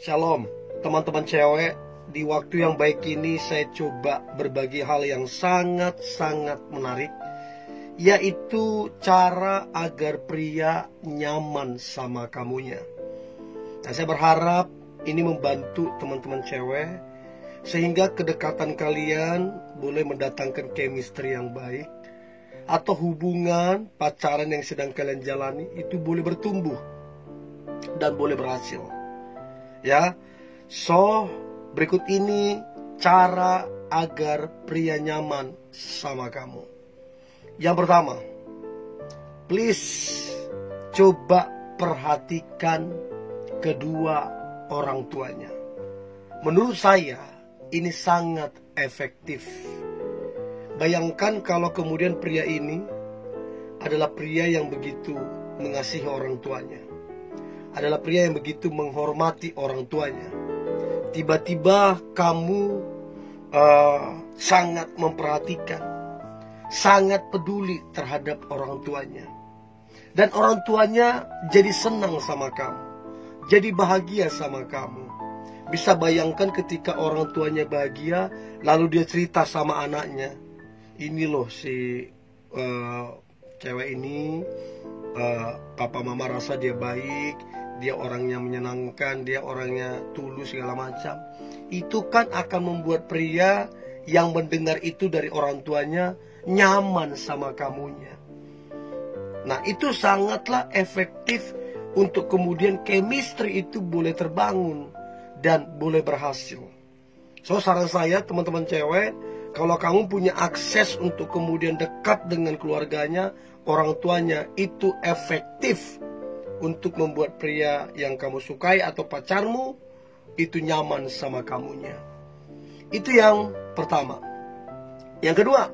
Shalom, teman-teman cewek. Di waktu yang baik ini saya coba berbagi hal yang sangat-sangat menarik, yaitu cara agar pria nyaman sama kamunya. Nah, saya berharap ini membantu teman-teman cewek, sehingga kedekatan kalian boleh mendatangkan chemistry yang baik, atau hubungan pacaran yang sedang kalian jalani itu boleh bertumbuh dan boleh berhasil. Ya, so berikut ini cara agar pria nyaman sama kamu. Yang pertama, please coba perhatikan kedua orang tuanya. Menurut saya ini sangat efektif. Bayangkan kalau kemudian pria ini adalah pria yang begitu mengasihi orang tuanya, adalah pria yang begitu menghormati orang tuanya. Tiba-tiba kamu sangat memperhatikan, sangat peduli terhadap orang tuanya, dan orang tuanya jadi senang sama kamu, jadi bahagia sama kamu. Bisa bayangkan ketika orang tuanya bahagia, lalu dia cerita sama anaknya, ini loh si cewek ini, papa mama rasa dia baik, dia orangnya menyenangkan, dia orangnya tulus segala macam. Itu kan akan membuat pria yang mendengar itu dari orang tuanya nyaman sama kamunya. Nah, itu sangatlah efektif untuk kemudian chemistry itu boleh terbangun dan boleh berhasil. So, saran saya teman-teman cewek, kalau kamu punya akses untuk kemudian dekat dengan keluarganya, orang tuanya, itu efektif untuk membuat pria yang kamu sukai atau pacarmu itu nyaman sama kamunya. Itu yang pertama. Yang kedua,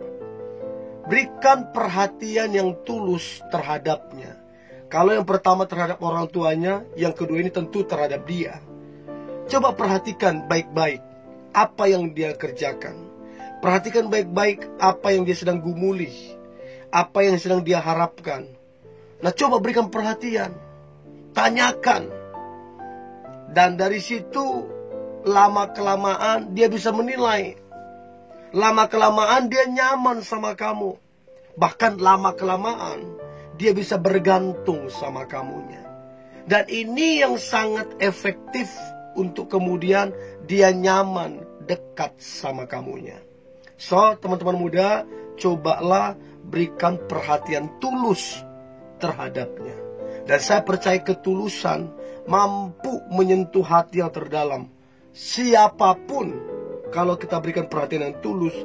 berikan perhatian yang tulus terhadapnya. Kalau yang pertama terhadap orang tuanya, yang kedua ini tentu terhadap dia. Coba perhatikan baik-baik apa yang dia kerjakan. Perhatikan baik-baik apa yang dia sedang gumuli, apa yang sedang dia harapkan. Nah, coba berikan perhatian, tanyakan. Dan dari situ lama-kelamaan dia bisa menilai. Lama-kelamaan dia nyaman sama kamu. Bahkan lama-kelamaan dia bisa bergantung sama kamunya. Dan ini yang sangat efektif untuk kemudian dia nyaman dekat sama kamunya. So, teman-teman muda, cobalah berikan perhatian tulus terhadapnya. Dan saya percaya ketulusan mampu menyentuh hati yang terdalam. Siapapun, kalau kita berikan perhatian yang tulus,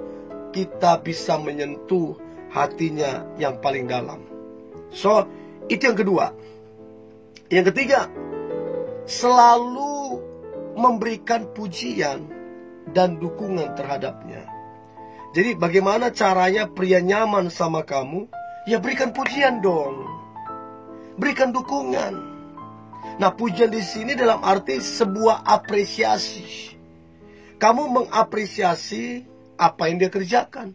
kita bisa menyentuh hatinya yang paling dalam. So, itu yang kedua. Yang ketiga, selalu memberikan pujian dan dukungan terhadapnya. Jadi bagaimana caranya pria nyaman sama kamu? Ya, berikan pujian dong. Berikan dukungan. Nah, pujian di sini dalam arti sebuah apresiasi. Kamu mengapresiasi apa yang dia kerjakan.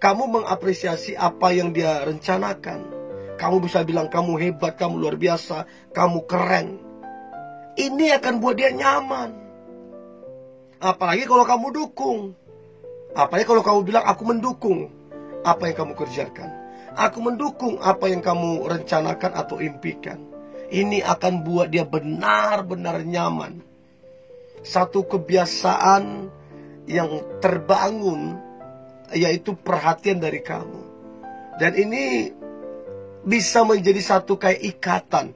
Kamu mengapresiasi apa yang dia rencanakan. Kamu bisa bilang kamu hebat, kamu luar biasa, kamu keren. Ini akan buat dia nyaman. Apalagi kalau kamu dukung. Apalagi kalau kamu bilang aku mendukung apa yang kamu kerjakan. Aku mendukung apa yang kamu rencanakan atau impikan. Ini akan buat dia benar-benar nyaman. Satu kebiasaan yang terbangun, yaitu perhatian dari kamu. Dan ini bisa menjadi satu kayak ikatan.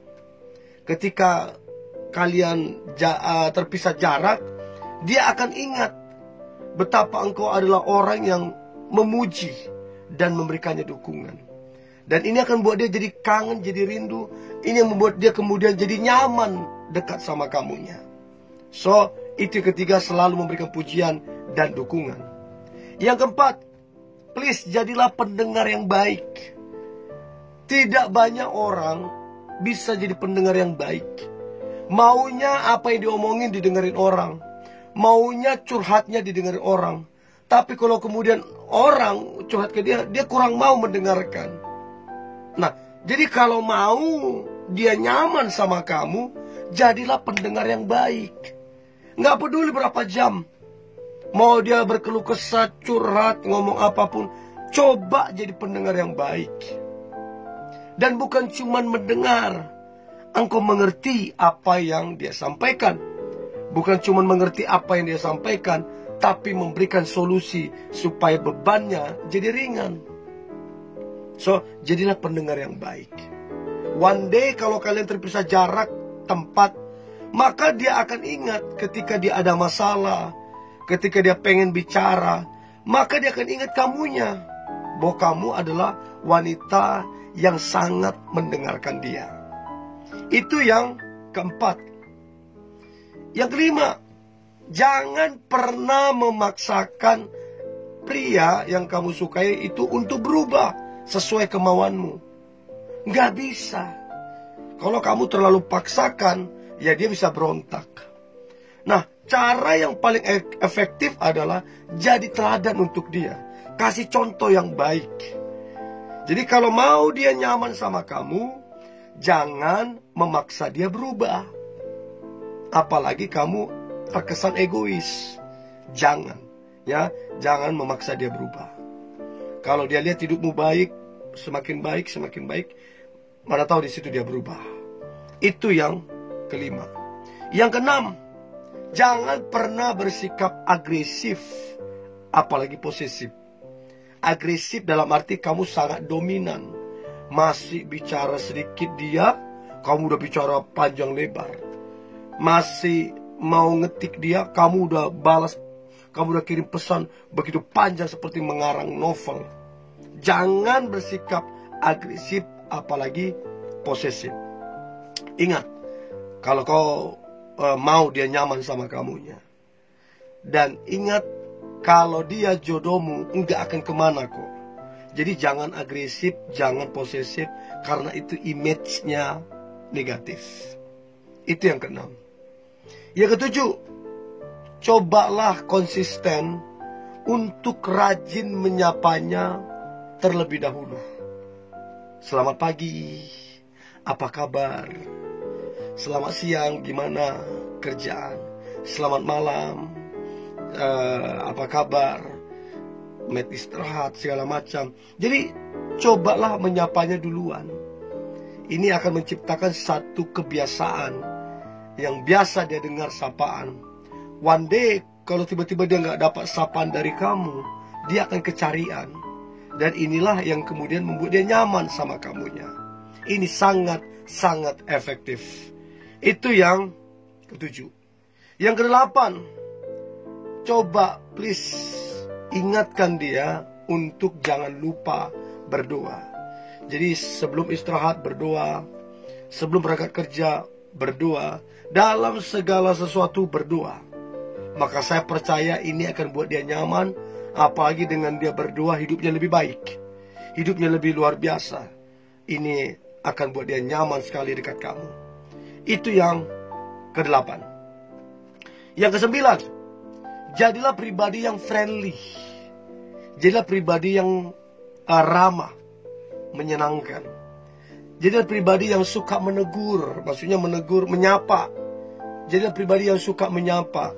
Ketika kalian terpisah jarak, dia akan ingat betapa engkau adalah orang yang memuji dan memberikannya dukungan. Dan ini akan buat dia jadi kangen, jadi rindu. Ini yang membuat dia kemudian jadi nyaman dekat sama kamunya. So, itu ketiga, selalu memberikan pujian dan dukungan. Yang keempat, please jadilah pendengar yang baik. Tidak banyak orang bisa jadi pendengar yang baik. Maunya apa yang diomongin didengarin orang. Maunya curhatnya didengarin orang. Tapi kalau kemudian orang curhat ke dia, dia kurang mau mendengarkan. Nah, jadi kalau mau dia nyaman sama kamu, jadilah pendengar yang baik. Nggak peduli berapa jam. Mau dia berkeluh kesah, curhat, ngomong apapun, coba jadi pendengar yang baik. Dan bukan cuma mendengar, engkau mengerti apa yang dia sampaikan. Bukan cuma mengerti apa yang dia sampaikan, tapi memberikan solusi supaya bebannya jadi ringan. So, jadilah pendengar yang baik. One day kalau kalian terpisah jarak, tempat, maka dia akan ingat ketika dia ada masalah, ketika dia pengen bicara, maka dia akan ingat kamunya, bahwa kamu adalah wanita yang sangat mendengarkan dia. Itu yang keempat. Yang kelima, jangan pernah memaksakan pria yang kamu sukai itu untuk berubah sesuai kemauanmu. Nggak bisa. Kalau kamu terlalu paksakan, ya dia bisa berontak. Nah, cara yang paling efektif adalah jadi teladan untuk dia. Kasih contoh yang baik. Jadi kalau mau dia nyaman sama kamu, jangan memaksa dia berubah. Apalagi kamu terkesan egois. Jangan, ya, jangan memaksa dia berubah. Kalau dia lihat hidupmu baik, semakin baik, mana tahu di situ dia berubah. Itu yang kelima. Yang keenam, jangan pernah bersikap agresif, apalagi posesif. Agresif dalam arti kamu sangat dominan. Masih bicara sedikit dia, kamu udah bicara panjang lebar. Masih mau ngetik dia, kamu udah balas, kamu udah kirim pesan begitu panjang seperti mengarang novel. Jangan bersikap agresif, apalagi posesif. Ingat, kalau kau mau dia nyaman sama kamunya. Dan ingat, kalau dia jodohmu, enggak akan kemana kok. Jadi jangan agresif, jangan posesif, karena itu image-nya negatif. Itu yang keenam. Yang ketujuh, cobalah konsisten untuk rajin menyapanya terlebih dahulu. Selamat pagi, apa kabar? Selamat siang, gimana kerjaan? Selamat malam, apa kabar? Met istirahat, segala macam. Jadi cobalah menyapanya duluan. Ini akan menciptakan satu kebiasaan yang biasa dia dengar sapaan. One day kalau tiba-tiba dia nggak dapat sapaan dari kamu, dia akan kecarian. Dan inilah yang kemudian membuat dia nyaman sama kamunya. Ini sangat efektif. Itu yang ketujuh. Yang kedelapan, coba please ingatkan dia untuk jangan lupa berdoa. Jadi sebelum istirahat berdoa, sebelum berangkat kerja berdoa, dalam segala sesuatu berdoa. Maka saya percaya ini akan buat dia nyaman. Apalagi dengan dia berdoa, hidupnya lebih baik, hidupnya lebih luar biasa. Ini akan buat dia nyaman sekali dekat kamu. Itu yang kedelapan. Yang kesembilan, jadilah pribadi yang friendly. Jadilah pribadi yang ramah, menyenangkan. Jadilah pribadi yang suka menegur. Maksudnya menegur, menyapa. Jadilah pribadi yang suka menyapa.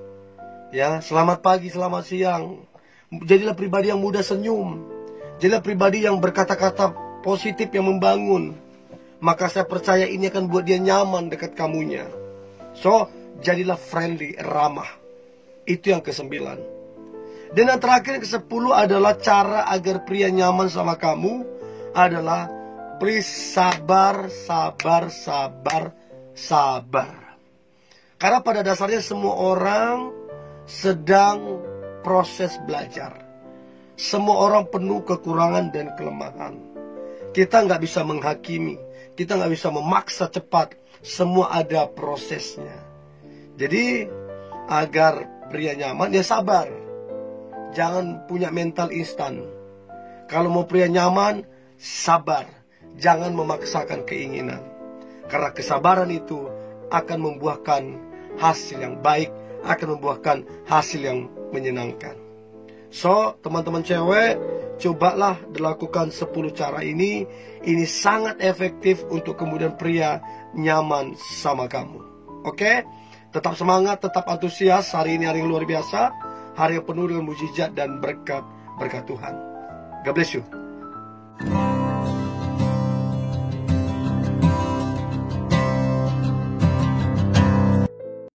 Ya, selamat pagi, selamat siang. Jadilah pribadi yang mudah senyum. Jadilah pribadi yang berkata-kata positif yang membangun. Maka saya percaya ini akan buat dia nyaman dekat kamunya. So, jadilah friendly, ramah. Itu yang kesembilan. Dan yang terakhir, yang ke-10 adalah cara agar pria nyaman sama kamu adalah please sabar. Karena pada dasarnya semua orang sedang proses belajar. Semua orang penuh kekurangan dan kelemahan. Kita nggak bisa menghakimi, kita nggak bisa memaksa cepat. Semua ada prosesnya. Jadi agar pria nyaman, ya sabar. Jangan punya mental instan. Kalau mau pria nyaman, sabar. Jangan memaksakan keinginan. Karena kesabaran itu akan membuahkan hasil yang baik, akan membuahkan hasil yang menyenangkan. So, teman-teman cewek, cobalah dilakukan 10 cara ini. Ini sangat efektif untuk kemudian pria nyaman sama kamu. Oke? Tetap semangat, tetap antusias. Hari ini hari yang luar biasa, hari yang penuh dengan mukjizat dan berkat Tuhan. God bless you.